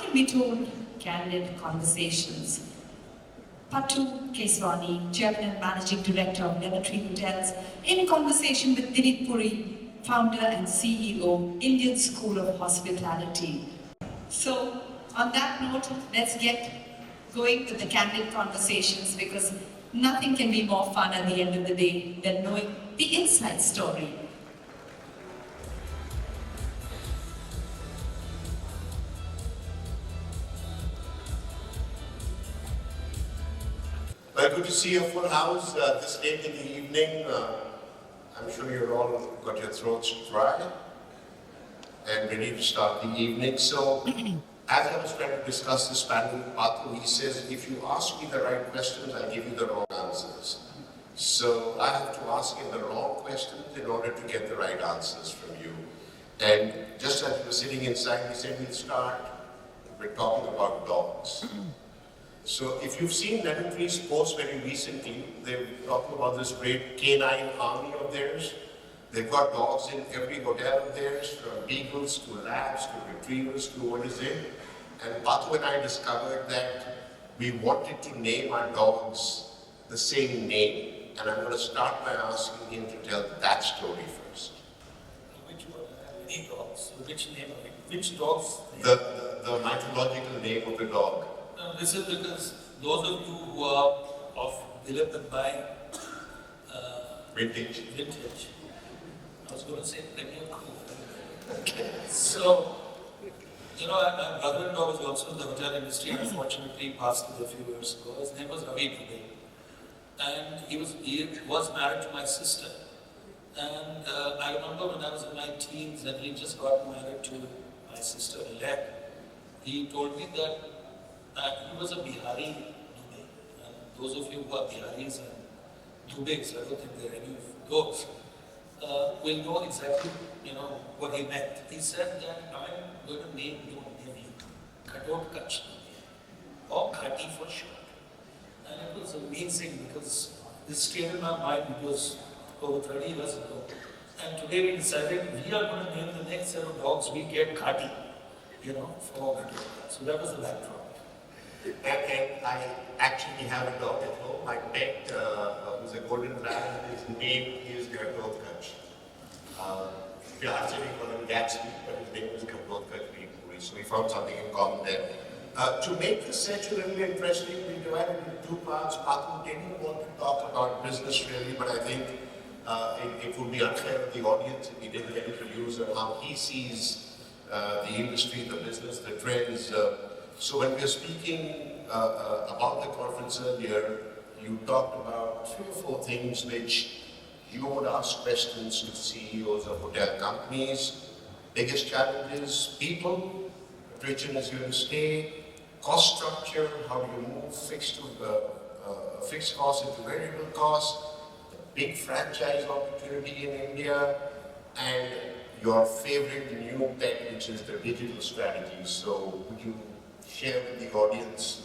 can be told Candid Conversations. Patu, Keswani, Chairman and Managing Director of Lemon Hotels, in conversation with Dilip Puri, Founder and CEO, Indian School of Hospitality. So, on that note, let's get going with the Candid Conversations, because nothing can be more fun at the end of the day than knowing the inside story. Well, good to see a full house this late in the evening. I'm sure you're all got your throats dry and ready to start the evening. So, as I was trying to discuss this panel with Patu, he says, if you ask me the right questions, I'll give you the wrong answers. So, I have to ask him the wrong questions in order to get the right answers from you. And just as we were sitting inside, he said, we'll start, we're talking about dogs. So if you've seen Lemon Tree's post very recently, they're talking about this great canine army of theirs. They've got dogs in every hotel of theirs, from beagles to labs to retrievers to what is it. And Patu and I discovered that we wanted to name our dogs the same name. And I'm going to start by asking him to tell that story first. Which one? Any dogs? Which name of it? Which dogs? The mythological name of the dog. This is because those of you who are of Dilip and my Vintage. I was going to say Premier Cool. So, you know, my brother-in-law was also in the hotel industry. Unfortunately, passed away a few years ago. His name was Ravi Puri. And he was married to my sister. And I remember when I was in my teens and he just got married to my sister, Dilip. He told me that he was a Bihari Dubey. And those of you who are Biharis and Dubeis, I don't think there are any of those, will know exactly, what he meant. He said that I'm going to name you Katot Kach, or Khati for short. And it was amazing because this stayed in my mind. It was over 30 years ago. And today we decided we are going to name the next set of dogs we get Khati, for Katot. So that was the backdrop. And I actually have a dog at home. My pet, who's a golden lab, his name is Katot Kach. We actually call him Gatsby, but his name is Katot Kach. So we found something in common there. To make this session really interesting, we divided it into two parts. Patu didn't want to talk about business really, but I think it would be unfair to the audience if he didn't get introduced on how he sees the industry, the business, the trends. So when we were speaking about the conference earlier, you talked about 3 or 4 things which you would ask questions to CEOs of hotel companies. Biggest challenges, people, attrition is going to stay, cost structure, how do you move fixed costs into variable costs, the big franchise opportunity in India, and your favorite new pet, which is the digital strategy. So would you share with the audience,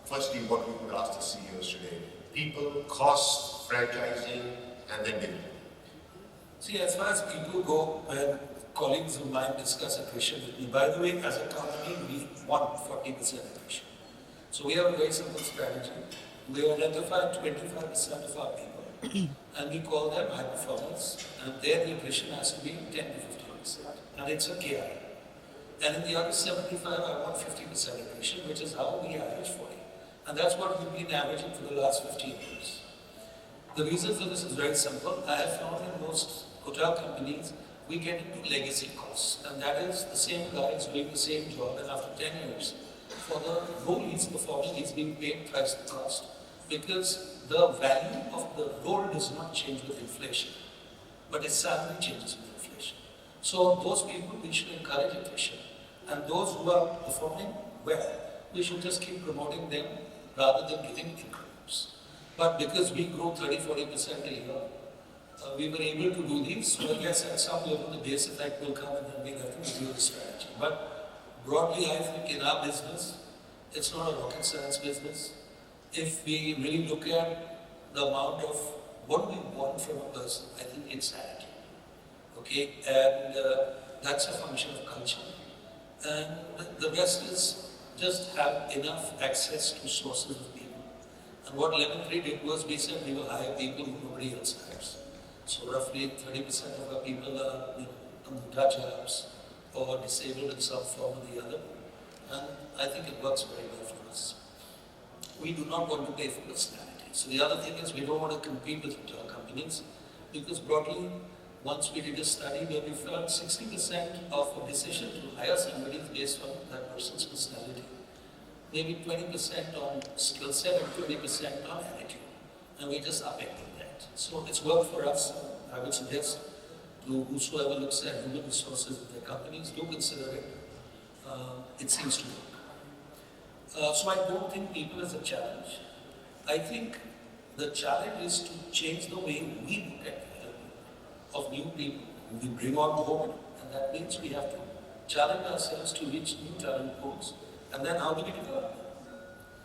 firstly, what we would ask the CEOs today? People, costs, franchising, and then digital. See, as far as people go, when colleagues of mine discuss attrition with me, by the way, as a company, we want 40% attrition. So we have a very simple strategy. We identify 25% of our people, and we call them high performers, and their attrition has to be 10 to 15%. And it's a KI. And in the other 75, I want 50% attrition, which is how we average 40. And that's what we've been averaging for the last 15 years. The reason for this is very simple. I have found in most hotel companies, we get into legacy costs. And that is the same guy is doing the same job, and after 10 years, for the role he's performing, he's being paid twice the cost. Because the value of the role does not change with inflation, but his salary changes with inflation. So those people, we should encourage attrition. And those who are performing well, we should just keep promoting them rather than giving increments. But because we grow 30-40% a year, we were able to do these. So I guess at some level the base effect will come and then we'll have to review the strategy. But broadly, I think in our business, it's not a rocket science business. If we really look at the amount of what we want from a person, I think it's attitude. Okay, and that's a function of culture. And the rest is just have enough access to sources of people. And what Lemon Tree did was we said we will hire people who nobody else hires. So roughly 30% of our people are, computer jobs or disabled in some form or the other. And I think it works very well for us. We do not want to pay for personality. So the other thing is we don't want to compete with companies because broadly, once we did a study where we found 60% of a decision to hire somebody is based on that person's personality. Maybe 20% on skill set and 20% on attitude. And we just up it with that. So it's worked for us. I would suggest to whosoever looks at human resources in their companies, do consider it. It seems to work. So I don't think people is a challenge. I think the challenge is to change the way we look at of new people who we bring on board, and that means we have to challenge ourselves to reach new talent pools, and then how do we develop?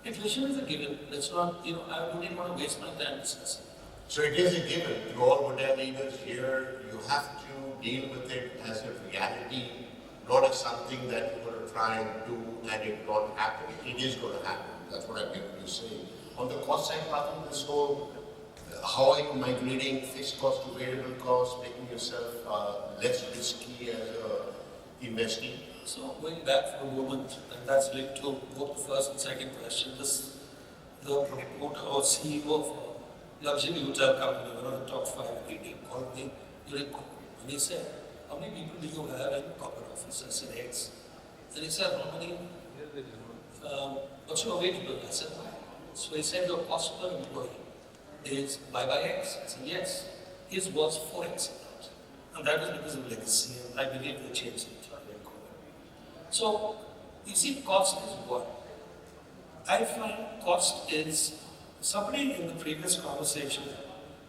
Inflation is a given. Let's not, I wouldn't want to waste my time discussing. So it is a given. You all hotel leaders here, you have to deal with it as a reality, not as something that you're going to try and do and it not happen. It is going to happen. That's what I'm going to say. On the cost side, Patu, this whole, how are you migrating fixed cost to variable cost, making yourself less risky as a investee? So going back for a moment, and that's linked to both the first and second question, the promoter or CEO of a luxury hotel company, one of the top 5 in India, called me during COVID. And he said, how many people do you have in corporate office? I said, X. And he said, how many, what's your wage bill? I said, why? So he said, your cost per employee is by X. I said, yes. His was 4X. And that was because of legacy, and I believe they changed it during COVID. So, you see, cost is what? I find cost is, somebody in the previous conversation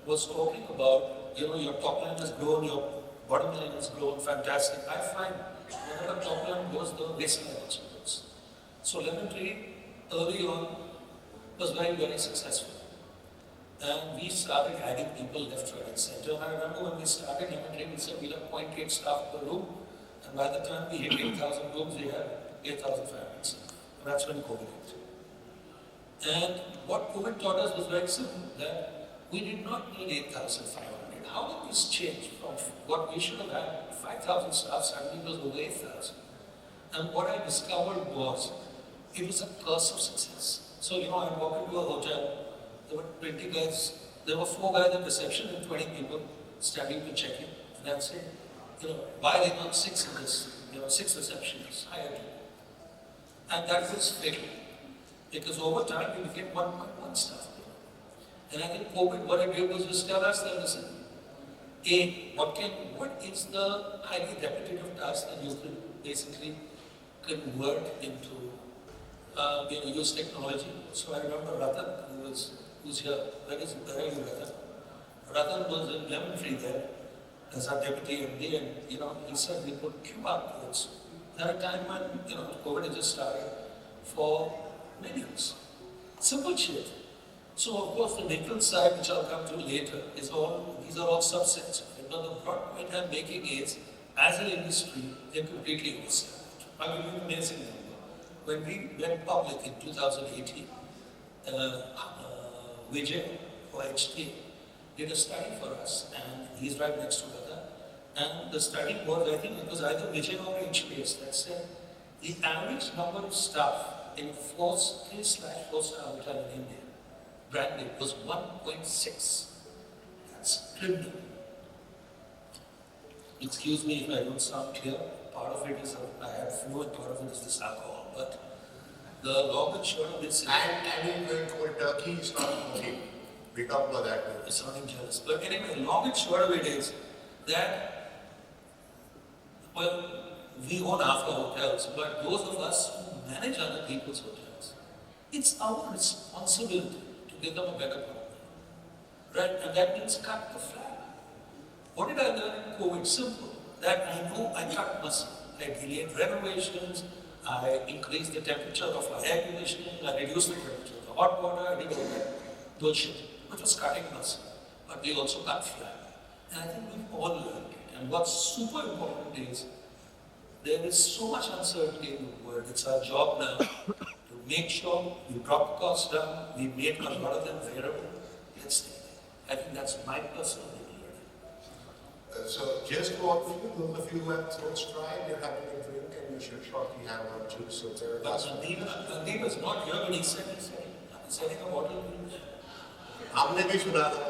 was talking about, your top line has grown, your bottom line has grown, fantastic. I find whenever top line grows, the base line also grows. So Lemon Tree early on was very, very successful. And we started adding people left, right, and center. And I remember when we started Lemon Tree, we said we'll have 0.8 staff per room. And by the time we hit 8,000 rooms, we had 8,500 staff. And that's when COVID hit. And what COVID taught us was very simple, that we did not need 8,500. How did this change from what we should have had 5,000 staff, suddenly it was over 8,000. And what I discovered was, it was a curse of success. So, I walked into a hotel, there were 20 guys, there were 4 guys at reception and 20 people standing to check in. And I'd say, why are there not 6 in this, 6 receptionists hired? And that was fatal. Because over time, we became 1.1 staff. And I think COVID, what it did was just tell us that, listen, what is the highly repetitive task that you can basically convert into, use technology. So I remember Ratan, who's here. Where are you, Ratan? Ratan was in Lemon Tree there as our deputy MD, and he said we put QR codes. At a time when COVID had just started for millions. Simple shit. So of course the nickel side, which I'll come to later, these are all subsets of it. But the broad point I'm making is, as an industry, they're completely overstaffed. I'll give you an amazing number. When we went public in 2018, Vijay for HT did a study for us, and he's right next to Ratan. And the study was, I think it was either Vijay or HVS that said the average number of staff in a 3/4-star hotel in India, branded, was 1.6. That's criminal. Excuse me if I don't sound clear. Part of it is I have flu, and part of it is this alcohol. But the long and short of it is, And in going cold turkey, it's not okay. We talk about that. it's sounding jealous. But anyway, long and short of it is that, we own half the hotels, but those of us who manage other people's hotels, it's our responsibility to give them a better product. Right? And that means cut the flag. What did I learn in COVID? Simple. That I know I cut muscle. I delayed renovations, I increased the temperature of our air conditioning, I reduced the temperature of the hot water, I did all that bullshit, which was cutting muscle. But we also cut flag. And I think we've all learned it. And what's super important is, There is so much uncertainty in the world. It's our job now to make sure we drop the costs down, we make a lot of them variable. Let's stay there. I think that's my personal opinion. So just one for you, those of you who have throats dry, you're having a drink and you should shortly have one too. So there But Sandeep is not here when he said I'm setting a bottle. हमने भी सुना था.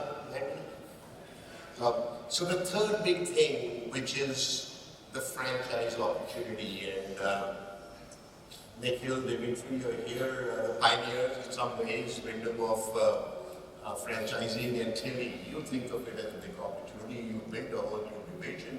So the third big thing, which is the franchise opportunity, and Nikhil, Dimitri, you're here, the pioneers in some ways, Wyndham of franchising, and Tilly, you think of it as a big opportunity. You built a whole new division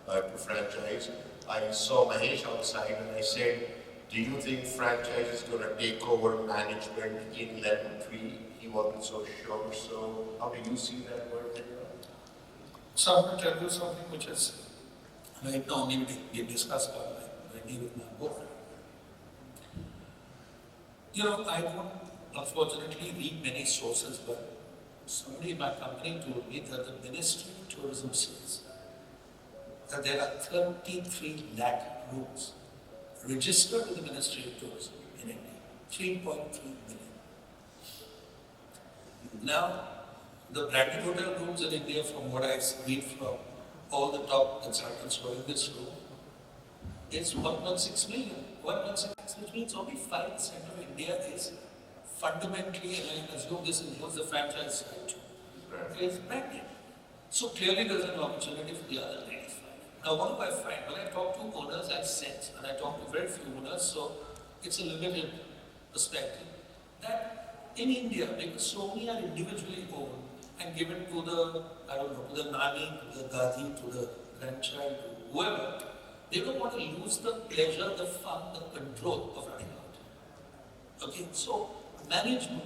to franchise. I saw Mahesh outside and I said, do you think franchise is going to take over management in level 3? He wasn't so sure. So how do you see that working out? So I'm going to tell you something which is right now only being discussed by me with my board. You know, I don't unfortunately read many sources, but somebody in my company told me that the Ministry of Tourism says that there are 33 lakh rooms registered with the Ministry of Tourism in India, 3.3 million. Now, the branded hotel rooms in India, from what I read from all the top consultants who are in this room, is 1.6 million. 1.6, which means only 5% of India is fundamentally, and I assume this includes the franchise side too, is branded. So clearly there's an opportunity for the other 95. Now what do I find? When I talk to owners, I sense, and I talk to very few owners, so it's a limited perspective, that in India, because so many are individually owned and given to the, I don't know, to the nani, to the dadi, to the grandchild, to whoever, they don't want to lose the pleasure, the fun, the control of running out. Okay, so management,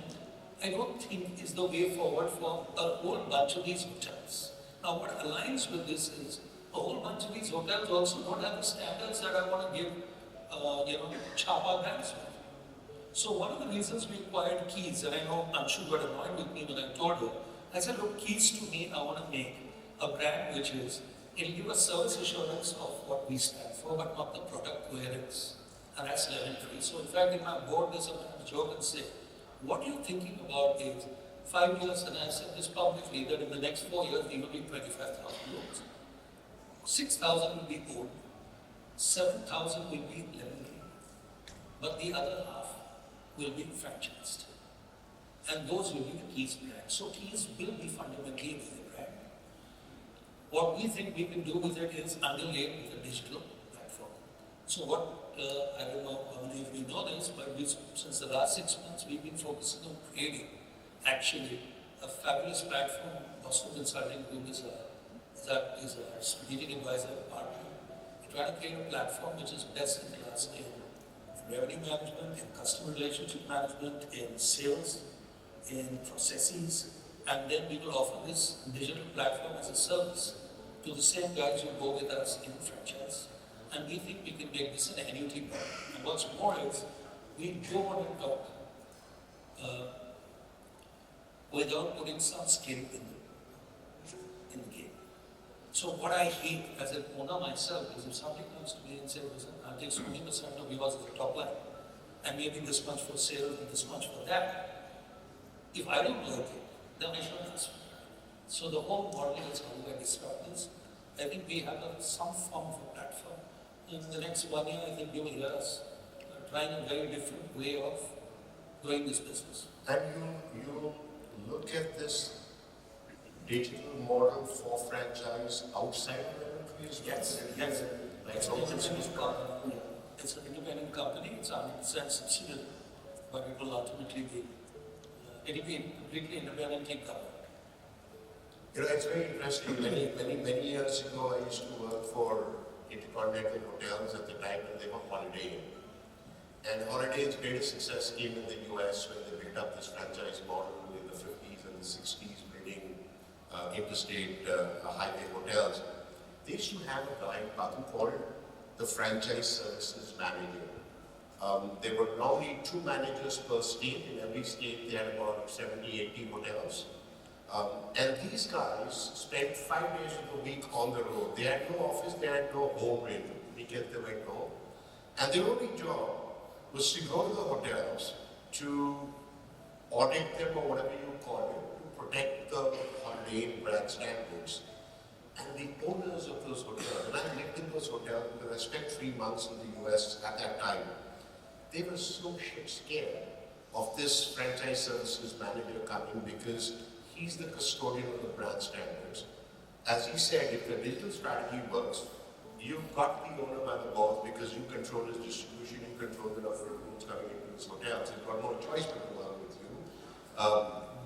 I don't think is the way forward for a whole bunch of these hotels. Now what aligns with this is a whole bunch of these hotels also don't have the standards that I want to give, Chapa brands with. So one of the reasons we acquired Keys, and I know Anshu got annoyed with me when I told her, I said, look, Keys to me, I want to make a brand which is, it'll give us service assurance of what we stand for, but not the product coherence. And that's level 3. So in fact, in my board, they sometimes joke and say, what you're thinking about is 5 years, and I said this publicly, that in the next 4 years, we will be 25,000 rooms. 6,000 will be owned, 7,000 will be level 3, but the other half will be franchised. And those will be the Keys brand. So Keys will be fundamentally a brand. What we think we can do with it is underlaid with a digital platform. So what, I don't know how many of you know this, but since the last 6 months, we've been focusing on creating actually a fabulous platform. Boston Consulting Group is our strategic advisor partner. We're trying to create a platform which is best in class in revenue management, in customer relationship management, in sales, in processes, and then we will offer this digital platform as a service to the same guys who go with us in franchise. And we think we can make this an annuity model. And what's more is, we don't want to talk without putting some skill in the game. So what I hate as an owner myself is if somebody comes to me and says, listen, I'll take 20% of yours as the top line, and maybe this much for sales and this much for that. If I don't like it, then I shouldn't ask for it. So the whole model is how do I disrupt this? I think we have some form of a platform. In the next 1 year, I think you will hear us trying a very different way of doing this business. And you look at this digital model for franchise outside of the country? Yes. It's an independent company, it's 100% subsidiary, but it will ultimately be, it'll be completely independently covered. You know, it's very interesting. Many years ago, I used to work for Intercontinental Hotels at the time when they were Holiday Inn. And Holiday Inn's greatest success came in the US when they built up this franchise model in the 50s and the 60s, building interstate highway hotels. They used to have a guy, Patu, called the franchise services manager. There were normally 2 managers per state. In every state, they had about 70, 80 hotels. And these guys spent 5 days of the week on the road. They had no office, they had no home really. because they went home. And their only job was to go to the hotels to audit them or whatever you call it, to protect the holiday brand standards. And the owners of those hotels, and I lived in those hotels because I spent 3 months in the US at that time, they were so shit scared of this franchise services manager coming because he's the custodian of the brand standards. As he said, if the digital strategy works, you've got the owner by the balls because you control his distribution, you control the number of rooms coming into his hotels. He's got no choice but to work with you.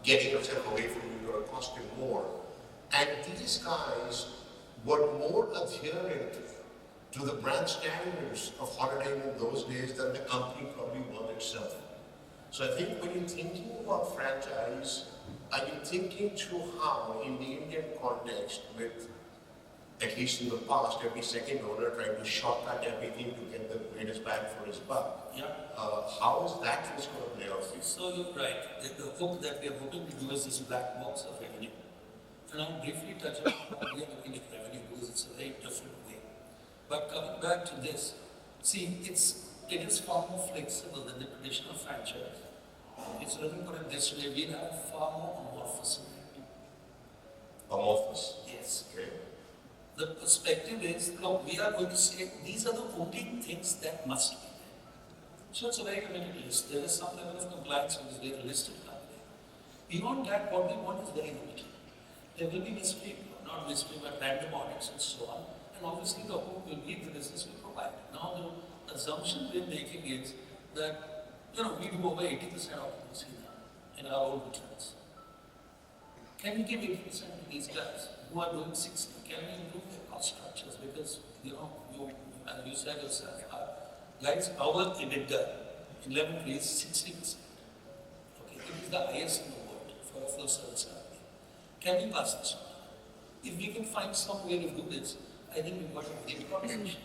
Getting yourself away from you is going to cost him more. And these guys were more adherent to the brand standards of holidaying in those days than the company probably was itself. So I think when you're thinking about franchise, are you thinking through how, in the Indian context, with at least in the past, every second owner trying to shortcut everything to get the greatest bang for his buck? Yeah. How is that risk going to play out for you? So you're right. The hook that we are hoping to do is this black box of revenue. And I'll briefly touch on how we are looking at revenue because it's a very different way. But coming back to this, see, it is far more flexible than the traditional franchise. It's let me put it this way, we have far more amorphous. Amorphous? Yes. Okay. The perspective is, look, we are going to say these are the only things that must be there. So it's a very limited list. There is some level of compliance because they are listed company. Beyond that, what we want is very limited. There will be mystery, not mystery, but random audits and so on. And obviously the hope will be the business we provide. Now the assumption we're making is that, we do over 80% occupancy now in our own hotels. Can we give 80% to these guys who are doing 60? Can we improve their cost structures? Because, as you said yourself, guys, our EBITDA in Lemon is 60%. Okay, it is the highest in the world for a full service company. Can we pass this on? If we can find some way to do this, I think we've got a great proposition.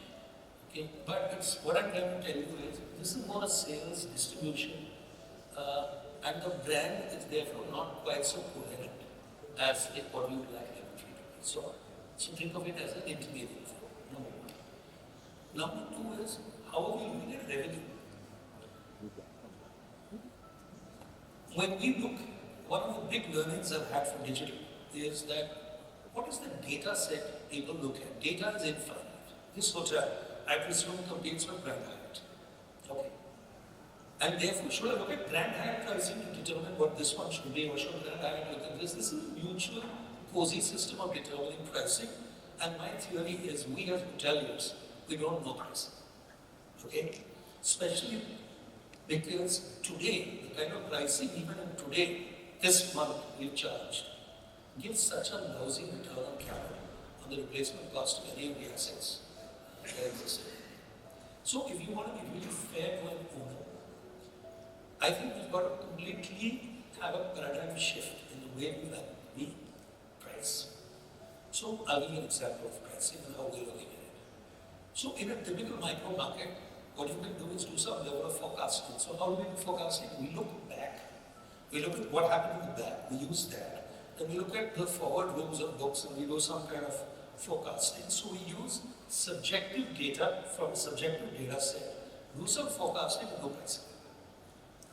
Okay, but what I'm trying to tell you is, this is more a sales distribution, and the brand is therefore not quite so coherent as what we would like them to be. So think of it as an intermediate flow, number one. Number two is, how are we looking at revenue? When we look, one of the big learnings I've had from digital is that what is the data set people look at? Data is infinite. This hotel, I presume, competes with Brand Hyatt. Okay. And therefore, should I look at Brand Hyatt pricing to determine what this one should be, or should Brand Hyatt look at this? This is a mutual, cozy system of determining pricing. And my theory is, we as hoteliers, we don't know pricing. Okay? Especially because today, the kind of pricing even in today, this month we've charged, gives such a lousy return on capital on the replacement cost of any of the assets that exist. So if you want to be really fair to an owner, I think we've got to completely have a paradigm shift in the way we price. So I'll give you an example of pricing and how we're looking at it. So in a typical micro market, what you can do is do some level of forecasting. So how do we do forecasting? We look back. We look at what happened in the back. We use that. Then we look at the forward rooms or books and we do some kind of forecasting. So we use subjective data from a subjective data set, do some forecasting and do pricing.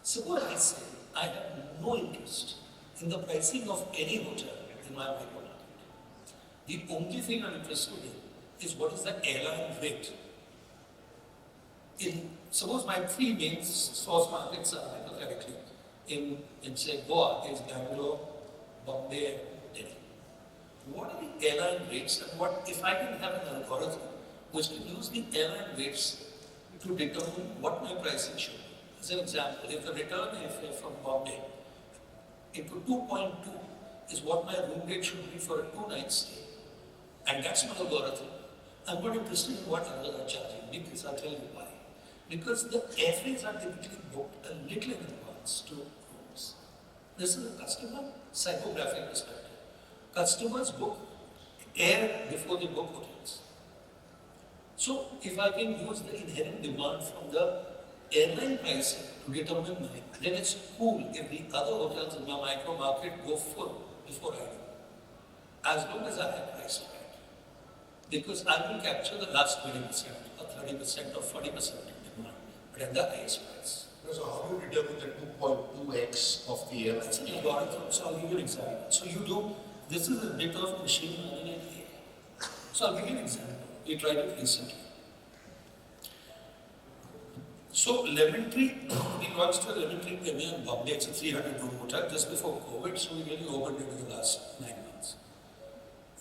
Suppose I say I have no interest in the pricing of any hotel in my micro market. The only thing I'm interested in is what is the airline rate. Suppose my three main source markets are hypothetically in say Goa is Bangalore, Bombay, Delhi. What are the airline rates and what if I can have an algorithm which can use the airline rates to determine what my pricing should be. As an example, if the return airfare from Bombay into 2.2 is what my room rate should be for a 2-night stay, and that's my algorithm, I'm not interested in what others are charging because I'll tell you why. Because the airfares are typically booked a little in advance to rooms. This is a customer psychographic perspective. Customers book air before they book hotels. So if I can use the inherent demand from the airline pricing to determine mine, then it's cool if the other hotels in my micro market go full before I do. As long as I have price right. because I will capture the last 20% or 30% or 40% of demand, but at the highest price. So how do you determine the 2.2x of the airline? That's an algorithm. So I'll give you an example. So you do, this is a bit of machine learning and AI. So I'll give you an example. We tried it recently. So Lemon Tree, we launched a Lemon Tree Premier in Bombay. It's a 300-room hotel just before COVID, so we really opened it in the last 9 months.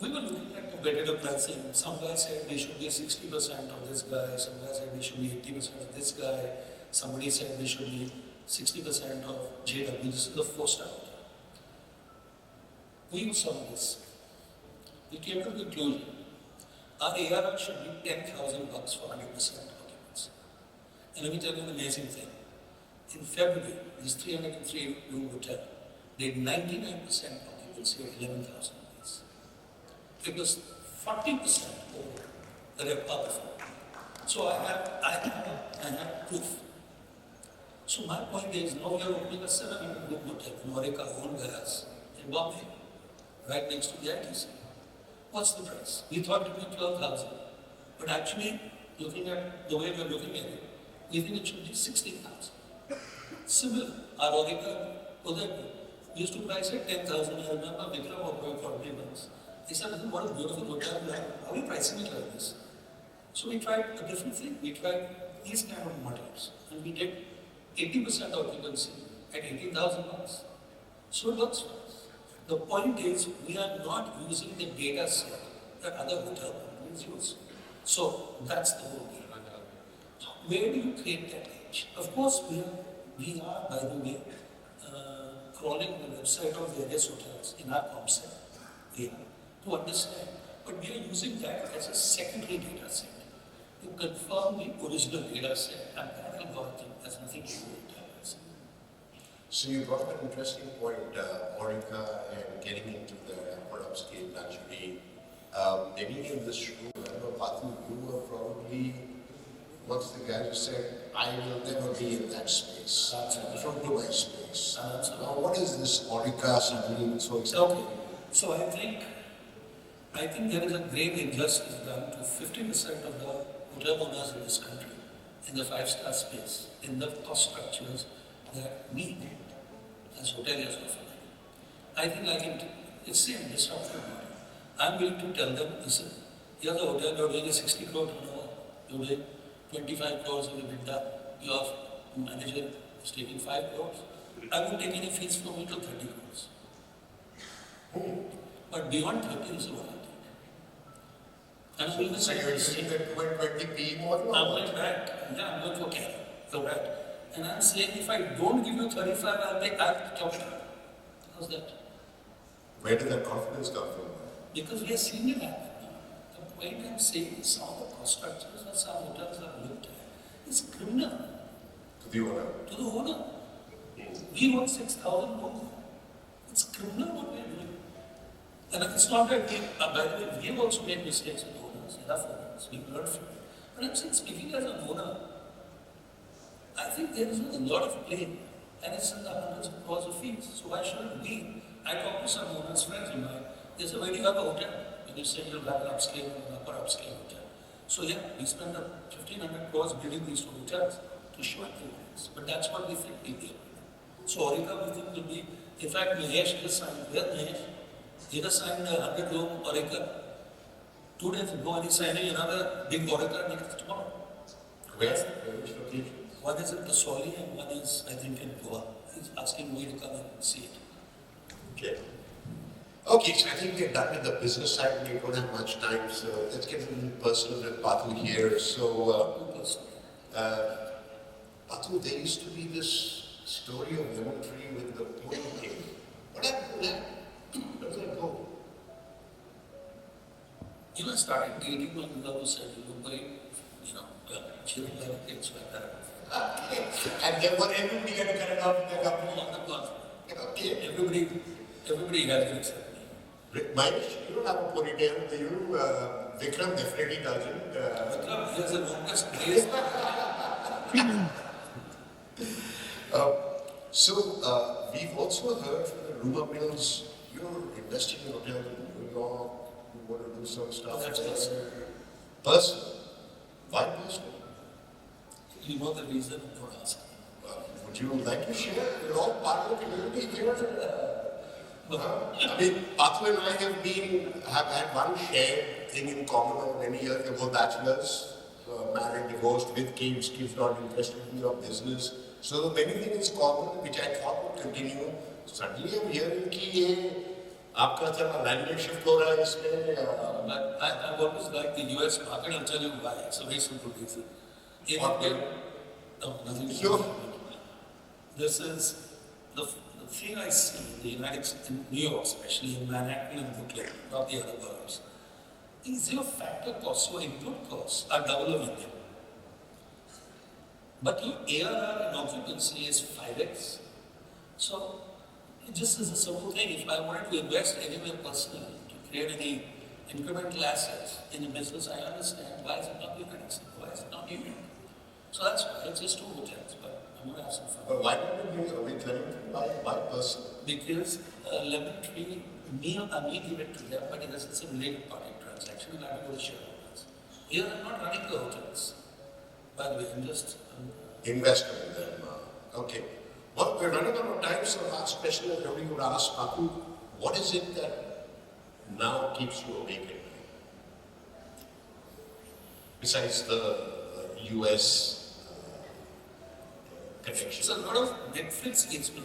We were looking at competitive pricing. Some guys said we should be 60% of this guy, some guys said we should be 80% of this guy, somebody said we should be 60% of JW. This is the 4-star hotel. We saw this. We came to the conclusion our ARR should be $10,000 for 100% occupancy. And let me tell you an amazing thing. In February, this 303-room hotel did 99% occupancy of 11,000 rupees. It was 40% over the RevPAR before. So I have proof. So my point is, now we are opening a 700-room hotel in ANAROCK owned by us in Bombay, right next to the ITC. What's the price? We thought it would be 12,000, but actually, looking at the way we're looking at it, we think it should be 16,000. Similar, our ANAROCK Udaipur used to price at 10,000. I remember Vikram was for $40. He said, what a beautiful hotel we have. How are we pricing it like this? So we tried a different thing. We tried these kind of models, and we did 80% occupancy at $18,000. So it works for us. The point is, we are not using the data set that other hotel companies use. So that's the whole game. Where do you create that edge? Of course, we are, by the way, crawling the website of various hotels in our concept. We are, to understand. But we are using that as a secondary data set to confirm the original data set, and that algorithm has nothing to do with data set. So you brought up an interesting point, Aurika, and getting into the upper upscale luxury. Maybe in this room, I don't know, Patu, you were probably once the guy who said, I will never be in that space. From Dubai space. Now, what is this Aurika suddenly so exciting? Okay. So I think there is a grave injustice done to 50% of the hotel owners in this country, in the 5-star space, in the cost structures that we as hoteliers offer. I think it's same disruptive model. I'm willing to tell them, listen, here's a hotel, you're doing a 60 crore turnover, you're doing 25 crores of EBITDA, your manager is taking 5 crores. I won't take any fees from you till 30 crores. But beyond 30 is what I take. And I'm going to say, you're saying that 20p model? I'm going back. Yeah, I'm going for Canada. You're right. And I'm saying if I don't give you 35, I'll chop it. How's that? Where did that confidence come from? Because we are seeing it happen now. The point I'm saying is some of the cost structures that some hotels have looked at is criminal. To the owner? To the owner. We want 6,000 more. It's criminal what we are doing. And it's not that by the way, we have also made mistakes with owners, enough owners, we've learned from it. But I'm saying, speaking as an owner, I think there is a lot of blame, and it's in the hundreds of crores of fees. So why shouldn't we? I talk to some owners, friends of mine, they say, where do you have a hotel? When you say you'll have an upscale and an upper upscale hotel. So yeah, we spend 1,500 crores building these 2 hotels to show it to owners. But that's what we think we do. So Aurika, we think will be, in fact, Mahesh just signed, where Mahesh? He just signed a 100-room Aurika 2 days ago, and he's signing another big Aurika next tomorrow. Where? Which location? One is in Keswani and one is, I think, in Goa. He's asking me to come and see it. Okay. Okay, so I think we're done with the business side. We don't have much time, so let's get a little personal with Patu here. So, Patu, there used to be this story of Lemon Tree with the Puri thing. What happened to that? Where did that go? You know, I started dating one girl who said, she didn't like it, so I got it. Okay. And then what everybody got to cut it off in the company? Okay. Everybody has to accept me. Mahesh, you don't have a ponytail, do you? Vikram definitely doesn't. Vikram, he has the longest days. We've also heard from the rumor mills, you're investing in hotels in New York, You want to do some stuff? That's personal. Personal? Why personal? You know the reason for asking. Would you like to share? You're all part of the community here. I mean, Patu and I have had one shared thing in common over many years. We're both bachelors, married, divorced, with kids, kids not interested in your business. So many things in common which I thought would continue. Suddenly I'm hearing कि ये आपका थोड़ा language shift हो रहा है इसमें. But I've always liked the US market. I'll tell you why. It's a very simple reason. In India, no, nothing to do with it. This is the thing I see in the United States, in New York, especially in Manhattan and Brooklyn, not the other boroughs. Is your factor costs, your input costs are double of India. But your ARR and occupancy is 5x. So it just is a simple thing. If I wanted to invest anywhere personally to create any incremental assets in a business, I understand why is it not United States, why is it not New York? So that's why it's just 2 hotels, but I'm going to have some fun. But why don't you do with Lemon Tree? Why personal? Because Lemon Tree, me give it to them, but it is a related party transaction and I will shareholders. Here I'm not running the hotels. By the way, I'm just Investor in them. Okay. Well, we're running out of time, so last question is everybody would ask Patu, what is it that now keeps you awake at night? Besides the US connection. it's a lot of Netflix keeps me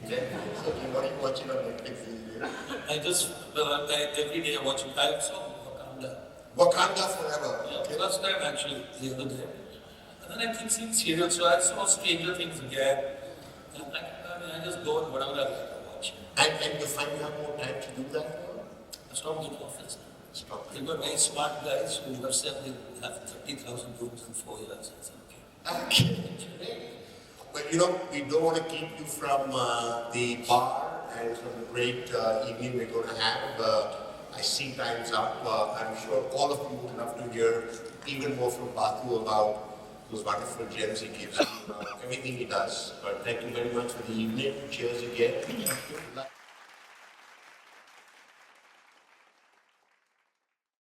awake. Okay, what are you watching on Netflix these days? I just, every day I watch it. I saw Wakanda. Wakanda Forever. Yeah, first time actually, the other day. And then I keep seeing serials, so I saw Stranger Things again. And I just go on whatever I like to watch. And you find you have more time to do that now? I stopped in office. Stop. They've got very smart guys who have said they have 30,000 rooms in 4 years. I said, okay. Okay. But you know, we don't want to keep you from the bar and from the great evening we're going to have. I see time's up. I'm sure all of you would love to hear even more from Patu about those wonderful gems he gives you, everything he does. But thank you very much for the evening. Cheers again.